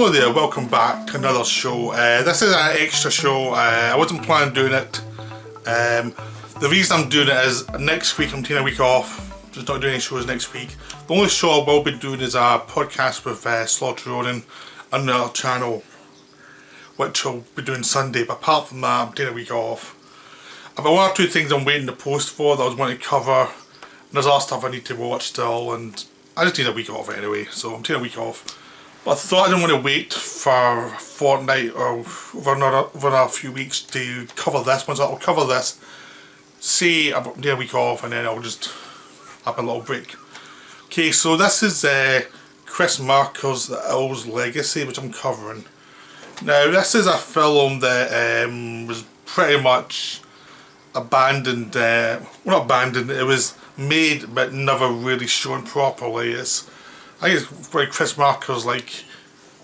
Hello there, welcome back to another show. This is an extra show. I wasn't planning on doing it. The reason I'm doing it is next week I'm taking a week off. Just not doing any shows next week. The only show I will be doing is a podcast with Slaughter Ronan on another channel, which I'll be doing Sunday. But apart from that, I'm taking a week off. I've got one or two things I'm waiting to post for that I was wanting to cover. And there's other stuff I need to watch still, and I just need a week off anyway, so I'm taking a week off. But I thought I didn't want to wait for a fortnight or over another few weeks to cover this. Once I'll cover this, say I'm taking a week off, and then I'll just have a little break. Okay, so this is Chris Marker's The Owl's Legacy, which I'm covering. Now, this is a film that was pretty much abandoned, well, not abandoned, it was made but never really shown properly. I think it's very Chris Marker's like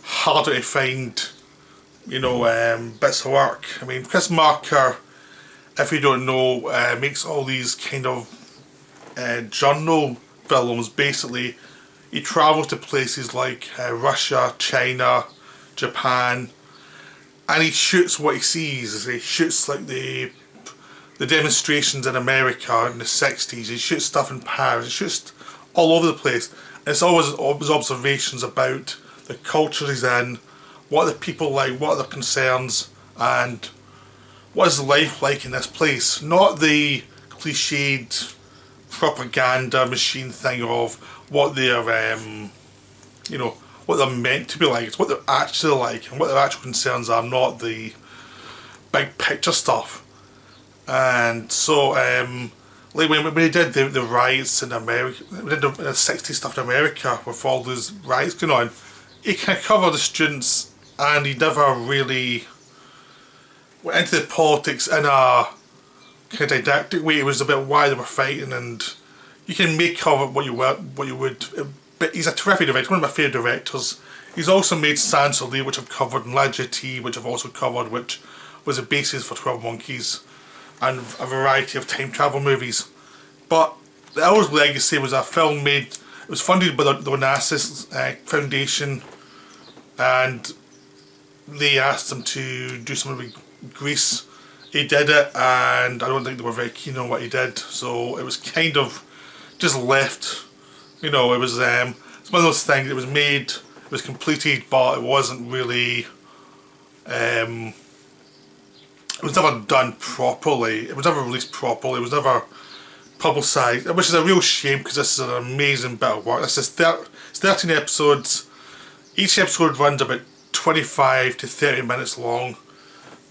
harder to find, you know, bits of work. I mean, Chris Marker, if you don't know, makes all these kind of journal films. Basically, he travels to places like Russia, China, Japan, and he shoots what he sees. He shoots like the demonstrations in America in the 60s, he shoots stuff in Paris, he shoots all over the place. And it's always observations about the culture he's in, what the people like, what are their concerns, and what is life like in this place. Not the cliched propaganda machine thing of what they're, you know, what they're meant to be like. It's what they're actually like and what their actual concerns are, not the big picture stuff. And so, like when we did the riots in America, we did the 60s stuff in America with all those riots going on, he kind of covered the students and he never really went into the politics in a kind of didactic way. It was about why they were fighting, and you can make of it what you would. But he's a terrific director, one of my favourite directors. He's also made Sans Soleil, which I've covered, and La Jetée, which I've also covered, which was the basis for 12 Monkeys. And a variety of time travel movies. But The Owl's Legacy was a film made, it was funded by the NASA Foundation, and they asked him to do something with Greece. He did it, and I don't think they were very keen on what he did, so it was kind of just left. You know, it was it's one of those things, it was made, it was completed, but it wasn't really it was never done properly, it was never released properly, it was never publicised, which is a real shame because this is an amazing bit of work. This is 13 episodes, each episode runs about 25 to 30 minutes long,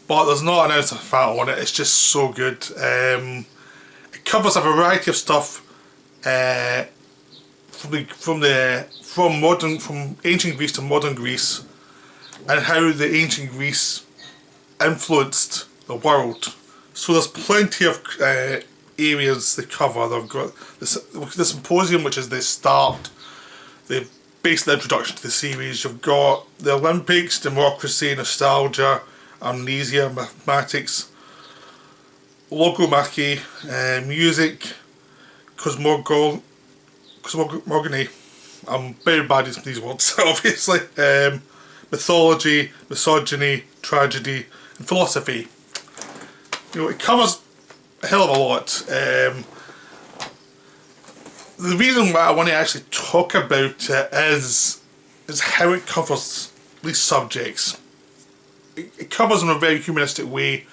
but there's not an ounce of fat on it, it's just so good. It covers a variety of stuff from ancient Greece to modern Greece, and how the ancient Greece influenced the world. So there's plenty of areas they cover. They've got the symposium, which is the start, the basic introduction to the series. You've got the Olympics, democracy, nostalgia, amnesia, mathematics, logomachy, music, cosmogony. I'm very bad at these words, obviously. Mythology, misogyny, tragedy, and philosophy. You know, it covers a hell of a lot. The reason why I want to actually talk about it is how it covers these subjects. It covers in a very humanistic way.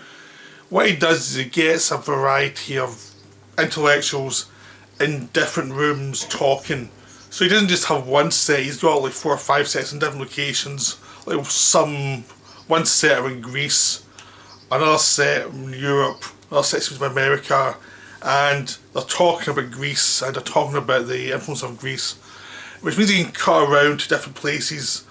What he does is he gets a variety of intellectuals in different rooms talking. So he doesn't just have one set, he's got like 4 or 5 sets in different locations. Like one set are in Greece, another set in Europe, another set in America, and they're talking about Greece and they're talking about the influence of Greece, which means you can cut around to different places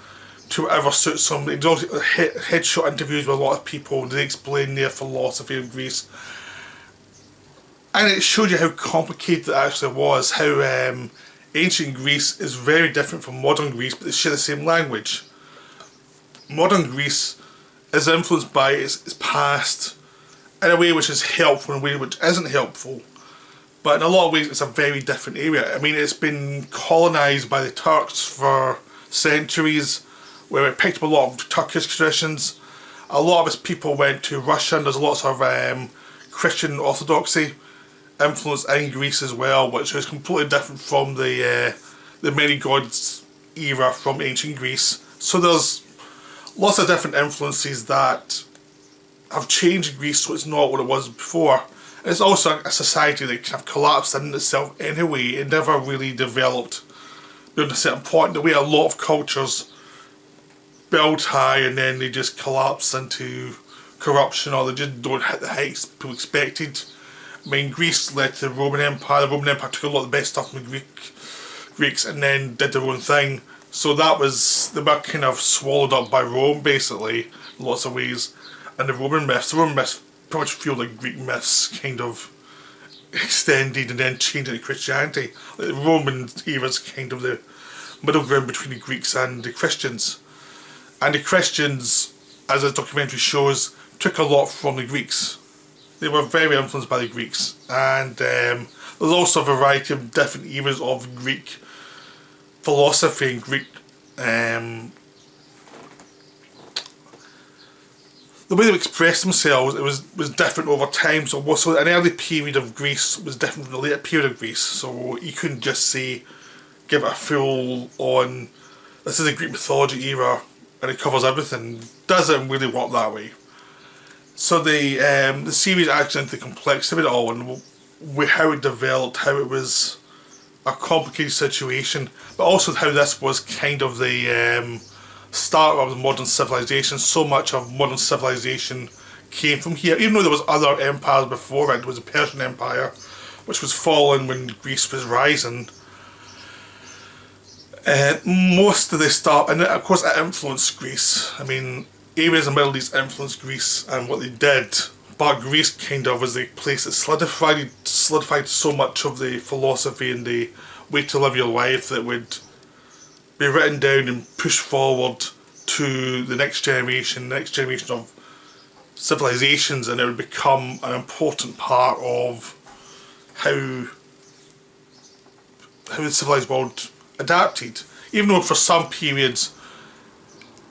to whatever suits them. They do headshot interviews with a lot of people and they explain their philosophy of Greece. And it showed you how complicated it actually was, how ancient Greece is very different from modern Greece, but they share the same language. Modern Greece is influenced by its past in a way which is helpful and a way which isn't helpful. But in a lot of ways it's a very different area. I mean, it's been colonised by the Turks for centuries, where it picked up a lot of Turkish traditions. A lot of its people went to Russia, and there's lots of Christian Orthodoxy influence in Greece as well, which is completely different from the many gods era from ancient Greece. So there's lots of different influences that have changed Greece, so it's not what it was before. And it's also a society that kind of collapsed in itself anyway. It never really developed beyond a certain point, the way a lot of cultures build high and then they just collapse into corruption, or they just don't hit the heights people expected. I mean, Greece led to the Roman Empire. The Roman Empire took a lot of the best stuff from the Greeks and then did their own thing. So that was, they were kind of swallowed up by Rome, basically, in lots of ways. And the Roman myths pretty much feel like Greek myths kind of extended and then changed into Christianity. Like the Roman era is kind of the middle ground between the Greeks and the Christians. And the Christians, as the documentary shows, took a lot from the Greeks. They were very influenced by the Greeks. And there's also a variety of different eras of Greek philosophy and Greek the way they expressed themselves, it was different over time. So an early period of Greece was different from the later period of Greece. So you couldn't just say, give it a full on, this is the Greek mythology era and it covers everything. It doesn't really work that way. So the series actually into the complexity of it all and how it developed, how it was a complicated situation, but also how this was kind of the start of modern civilization. So much of modern civilization came from here, even though there was other empires before it. There was the Persian Empire, which was falling when Greece was rising. Most of the stuff, and of course it influenced Greece. I mean, areas in the Middle East influenced Greece and what they did, but Greece kind of was the place that solidified so much of the philosophy and the way to live your life that would be written down and pushed forward to the next generation of civilizations, and it would become an important part of how the civilized world adapted. Even though for some periods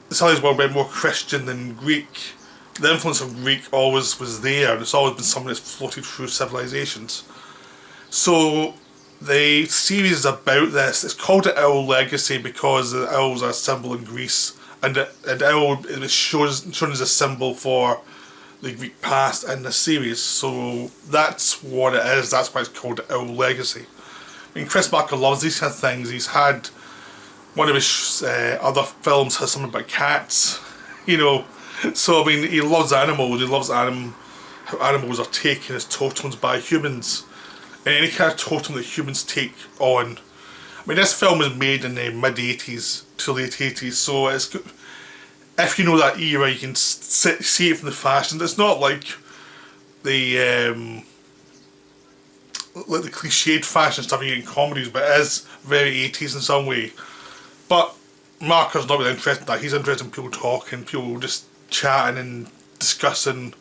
the civilized world went more Christian than Greek, the influence of Greek always was there, and it's always been something that's floated through civilizations. So the series is about this. It's called the Owl Legacy because the owls are a symbol in Greece, and the owl is shown as a symbol for the Greek past in the series. So that's what it is. That's why it's called the Owl Legacy. I mean, Chris Barker loves these kind of things. He's had one of his other films has something about cats, you know. So I mean, he loves animals. He loves how animals are taken as totems by humans. And any kind of totem that humans take on. I mean, this film was made in the mid-80s to late 80s, so it's, if you know that era, you can see it from the fashions. It's not like the cliched fashion stuff you get in comedies, but it is very 80s in some way. But Marker's not really interested in that. He's interested in people talking, people just chatting and discussing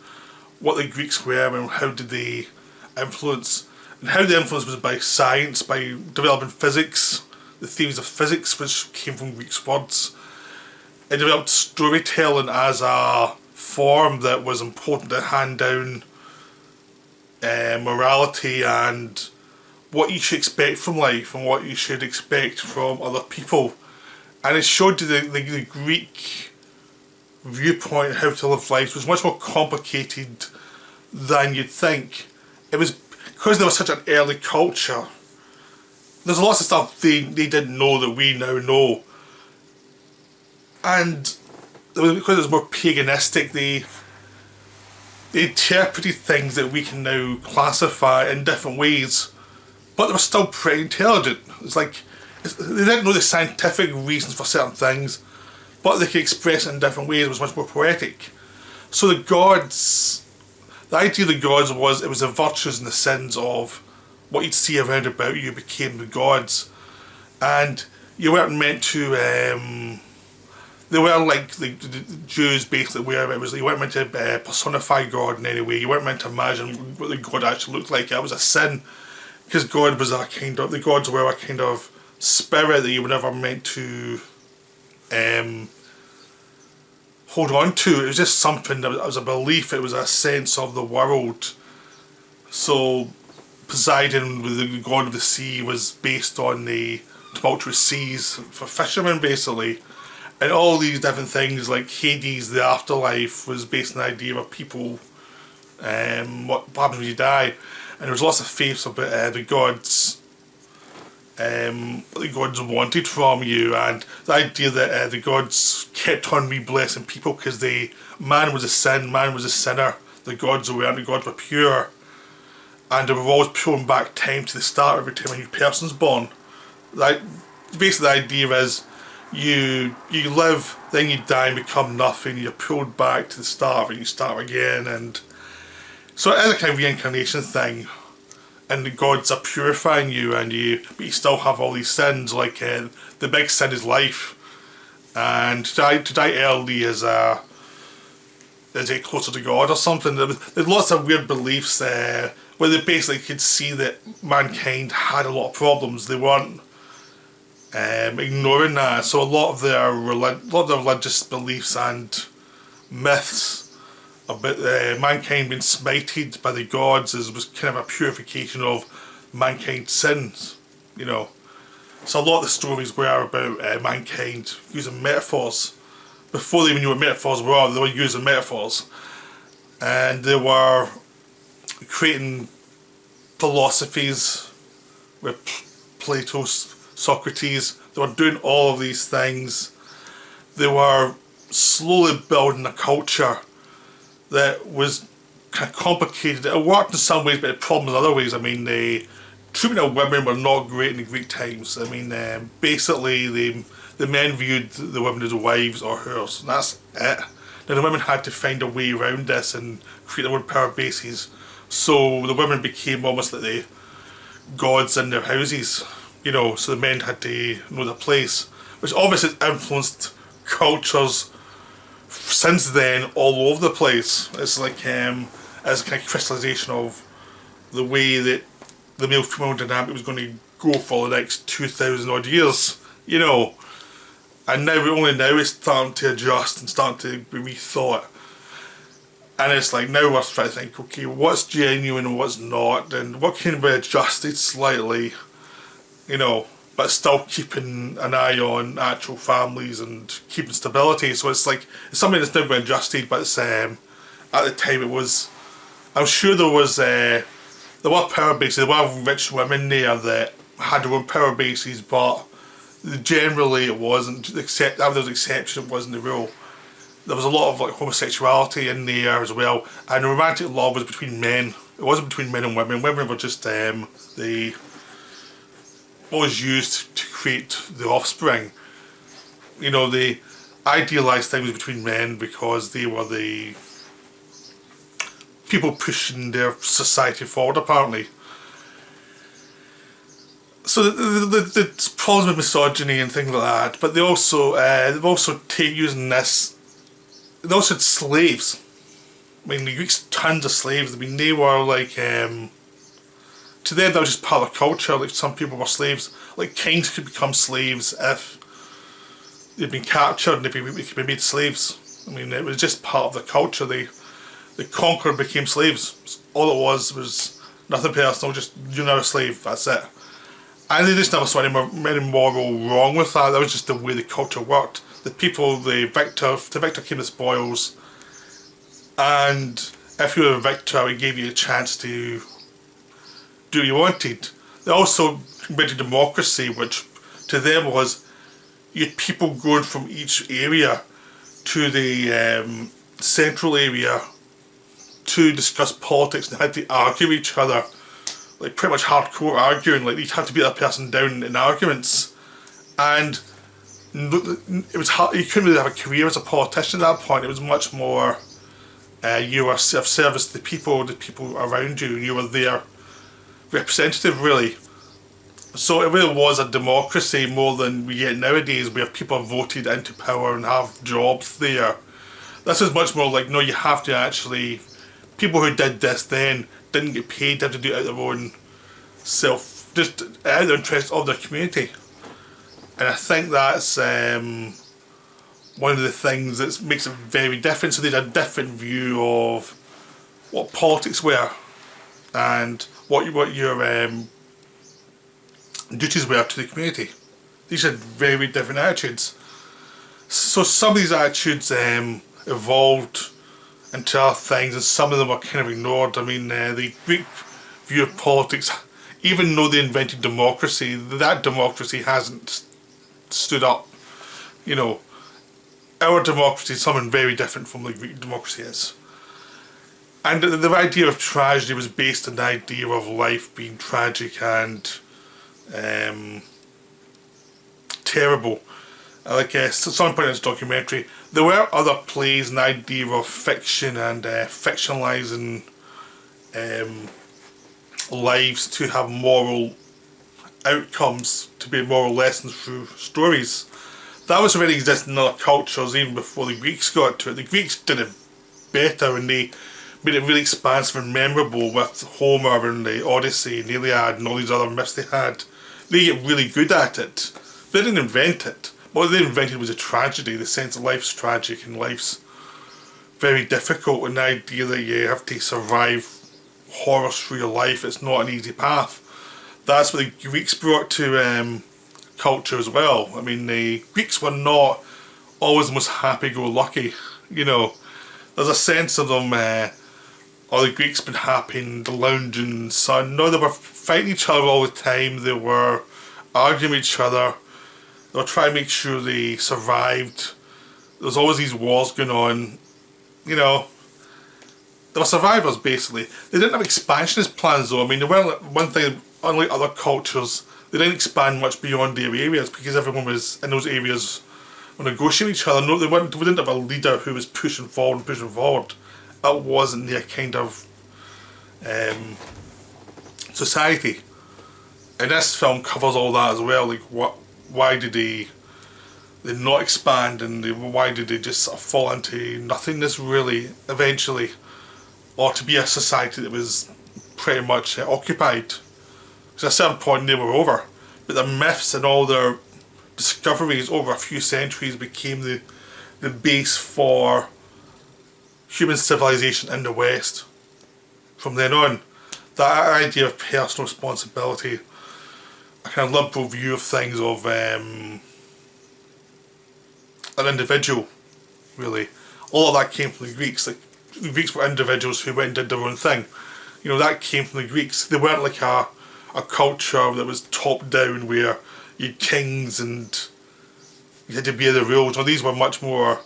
what the Greeks were and how did they influence. And how the influence was by science, by developing physics, the theories of physics, which came from Greek words. It developed storytelling as a form that was important to hand down morality and what you should expect from life and what you should expect from other people. And it showed you the Greek viewpoint, how to live life, was much more complicated than you'd think. It was because there was such an early culture. There's lots of stuff they didn't know that we now know, and because it was more paganistic, they interpreted things that we can now classify in different ways, but they were still pretty intelligent. It's like they didn't know the scientific reasons for certain things, but they could express it in different ways. It was much more poetic. So the gods. The idea of the gods was, it was the virtues and the sins of what you'd see around about you became the gods. And you weren't meant to, they were like the Jews basically, where it was, you weren't meant to personify God in any way. You weren't meant to imagine what the God actually looked like. It was a sin, because God was a kind of, the gods were a kind of spirit that you were never meant to hold on to. It was just something that was a belief, it was a sense of the world. So Poseidon, the god of the sea, was based on the tumultuous seas for fishermen basically. And all these different things like Hades, the afterlife, was based on the idea of people, what happens when you die. And there was lots of faiths about the gods, what the gods wanted from you, and the idea that the gods kept on re-blessing people because man was a sinner, the gods weren't, the gods were pure, and they were always pulling back time to the start every time a new person's born. Like, basically the idea is you live, then you die and become nothing, you're pulled back to the start and you start again, and so it is a kind of reincarnation thing. And the gods are purifying you, but you still have all these sins. Like the big sin is life, and to die early is it closer to God or something. There's lots of weird beliefs where they basically could see that mankind had a lot of problems. They weren't ignoring that. So a lot of their religious beliefs and myths about mankind being smited by the gods was kind of a purification of mankind's sins, you know. So a lot of the stories were about mankind using metaphors. Before they even knew what metaphors were, they were using metaphors. And they were creating philosophies with Plato, Socrates. They were doing all of these things. They were slowly building a culture that was kind of complicated. It worked in some ways, but it problems in other ways. I mean, the treatment of women were not great in the Greek times. I mean, basically the men viewed the women as wives or hers, and that's it. Now the women had to find a way around this and create their own power bases. So the women became almost like the gods in their houses, you know, so the men had to know their place, which obviously has influenced cultures since then all over the place. It's like as a kind of crystallization of the way that the male-female dynamic was going to go for the next 2,000 odd years, you know. And now, only now it's starting to adjust and starting to be rethought. And it's like now we're trying to think, okay, what's genuine and what's not, and what can be adjusted slightly, you know, but still keeping an eye on actual families and keeping stability. So it's like, it's something that's never been adjusted, but it's, at the time it was, I'm sure there were power bases, there were rich women there that had their own power bases, but generally it wasn't, except that there was an exception, it wasn't the rule. There was a lot of like homosexuality in there as well, and romantic love was between men. It wasn't between men and women. Women were just was used to create the offspring. You know, the idealised thing was between men because they were the people pushing their society forward, apparently. So the problems with misogyny and things like that, but they've also using this. They also had slaves. I mean, the Greeks had tons of slaves. I mean, they were like, to them that was just part of the culture. Like, some people were slaves. Like, kings could become slaves if they'd been captured and they could be made slaves. I mean, it was just part of the culture. The conquered became slaves. All it was nothing personal, just you're now a slave, that's it. And they just never saw any moral wrong with that. That was just the way the culture worked. The people, the victor came the spoils, and if you were a victor, it gave you a chance to do what you wanted. They also invented democracy, which to them was you had people going from each area to the central area to discuss politics, and they had to argue with each other, like pretty much hardcore arguing. Like, you'd have to beat that person down in arguments, and it was hard. You couldn't really have a career as a politician at that point. It was much more you were of service to the people around you, and you were their representative, really. So it really was a democracy more than we get nowadays, where people are voted into power and have jobs there. This is much more like, no, you have to actually, people who did this then didn't get paid, they had to do it out of their own just out of the interest of their community. And I think that's one of the things that makes it very different. So they had a different view of what politics were and what your duties were to the community. These had very different attitudes. So some of these attitudes evolved into other things, and some of them were kind of ignored. I mean, the Greek view of politics, even though they invented democracy, that democracy hasn't stood up. You know, our democracy is something very different from the Greek democracy is. And the idea of tragedy was based on the idea of life being tragic and terrible. Like at some point in this documentary, there were other plays and the idea of fiction and fictionalising lives to have moral outcomes, to be moral lessons through stories. That was already existing in other cultures even before the Greeks got to it. The Greeks did it better, and they made it really expansive and memorable with Homer and the Odyssey and the Iliad and all these other myths they had. They get really good at it. They didn't invent it. What they invented was a tragedy, the sense that life's tragic and life's very difficult, and the idea that you have to survive horrors through your life. It's not an easy path. That's what the Greeks brought to culture as well. I mean, the Greeks were not always the most happy-go-lucky. You know, there's a sense of them, the Greeks been happy in the lounging sun. No, they were fighting each other all the time. They were arguing with each other. They were trying to make sure they survived. There was always these wars going on. You know, they were survivors basically. They didn't have expansionist plans though. I mean, they weren't, one thing, unlike other cultures, they didn't expand much beyond their areas because everyone was in those areas were negotiating with each other. No, we didn't have a leader who was pushing forward and pushing forward. That wasn't their kind of society. And this film covers all that as well. Like, why did they not expand, and why did they just sort of fall into nothingness really eventually, or to be a society that was pretty much occupied? Because at a certain point they were over, but their myths and all their discoveries over a few centuries became the base for human civilization in the West. From then on, that idea of personal responsibility, a kind of liberal view of things of an individual, really. All of that came from the Greeks. Like, the Greeks were individuals who went and did their own thing. You know, that came from the Greeks. They weren't like a culture that was top down where you had kings and you had to be the rules. Well, these were much more,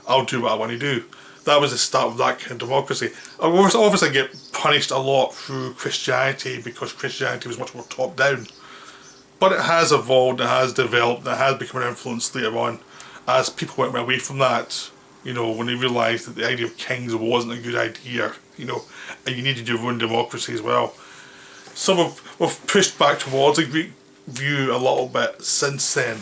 I'll do what I want to do. That was the start of that kind of democracy. Obviously get punished a lot through Christianity because Christianity was much more top down. But it has evolved, it has developed, it has become an influence later on as people went away from that, you know, when they realised that the idea of kings wasn't a good idea, you know, and you needed your own democracy as well. So we've pushed back towards a Greek view a little bit since then.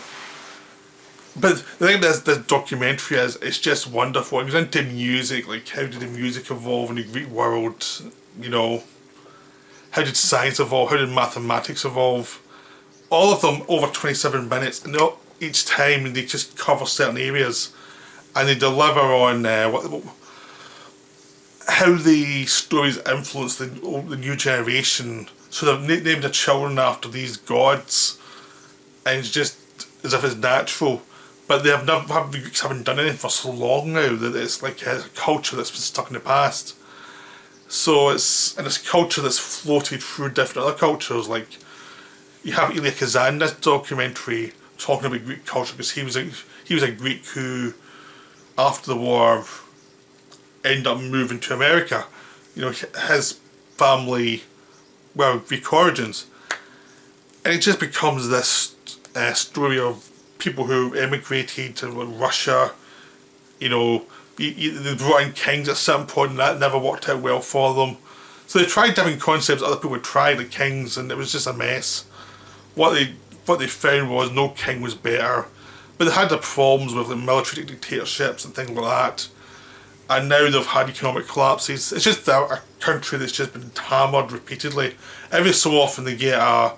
But the thing this documentary is, it's just wonderful. It goes into music, like how did the music evolve in the Greek world, you know, how did science evolve, how did mathematics evolve. All of them over 27 minutes, and each time they just cover certain areas and they deliver on how the stories influence the new generation. So they've named their children after these gods, and it's just as if it's natural. But they the Greeks haven't done anything for so long now that it's like a culture that's been stuck in the past. So it's culture that's floated through different other cultures. Like, you have Elia Kazan in this documentary talking about Greek culture, because he was a Greek who, after the war, ended up moving to America. You know, his family were Greek origins, and it just becomes this story of people who emigrated to Russia. You know, they brought in kings at some point, and that never worked out well for them. So they tried different concepts other people had tried, like kings, and it was just a mess. What they found was no king was better, but they had their problems with like military dictatorships and things like that. And now they've had economic collapses. It's just a country that's just been hammered repeatedly. Every so often they get a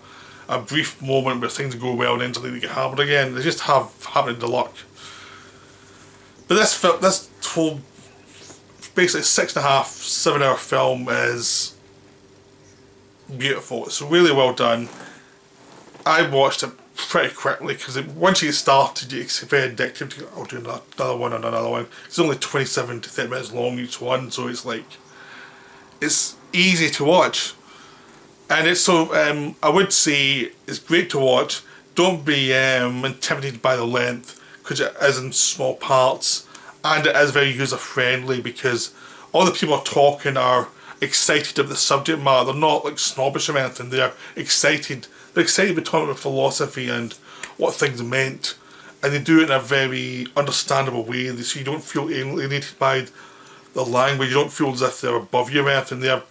brief moment where things go well and then they get hammered again. They just have happened to luck. But this whole basically 6.5, 7 hour film is beautiful. It's really well done. I watched it pretty quickly because once you get started, it's very addictive to go, I'll do another one and another one. It's only 27 to 30 minutes long each one, so it's like, it's easy to watch. And it's so, I would say it's great to watch. Don't be intimidated by the length, because it is in small parts, and it is very user friendly because all the people talking are excited about the subject matter. They're not like snobbish or anything. They're excited. They're excited about talking about philosophy and what things meant, and they do it in a very understandable way, so you don't feel alienated by the language. You don't feel as if they're above you or anything. The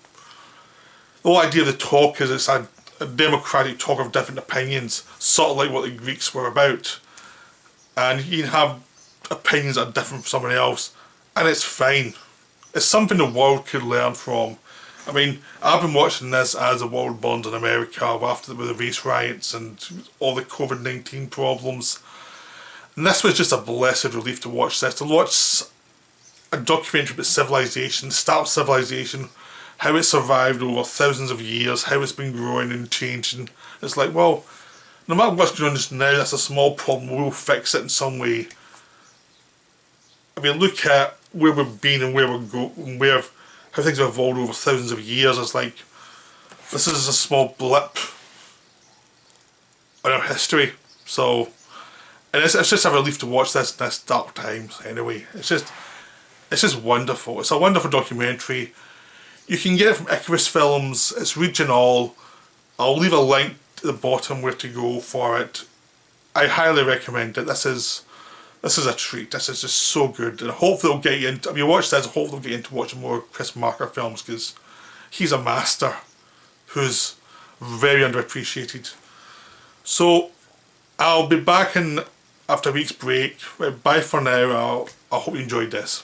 whole idea of the talk is it's a democratic talk of different opinions, sort of like what the Greeks were about. And you can have opinions that are different from someone else, and it's fine. It's something the world could learn from. I mean, I've been watching this as the world burns in America after with the race riots and all the COVID-19 problems. And this was just a blessed relief to watch this. To watch a documentary about civilization, the start of civilization, how it survived over thousands of years, how it's been growing and changing. It's like, well, no matter what's going on just now, that's a small problem, we'll fix it in some way. I mean, look at where we've been and where we're going, how things have evolved over thousands of years. It's like, this is a small blip in our history. So, and it's just a relief to watch this in this dark times anyway. It's just wonderful. It's a wonderful documentary. You can get it from Icarus Films. It's regional. I'll leave a link at the bottom where to go for it. I highly recommend it. This is a treat. This is just so good, and hopefully it'll get you into, if you watch this, hopefully it'll get you into watching more Chris Marker films, because he's a master who's very underappreciated. So I'll be back in after a week's break. Bye for now. I hope you enjoyed this.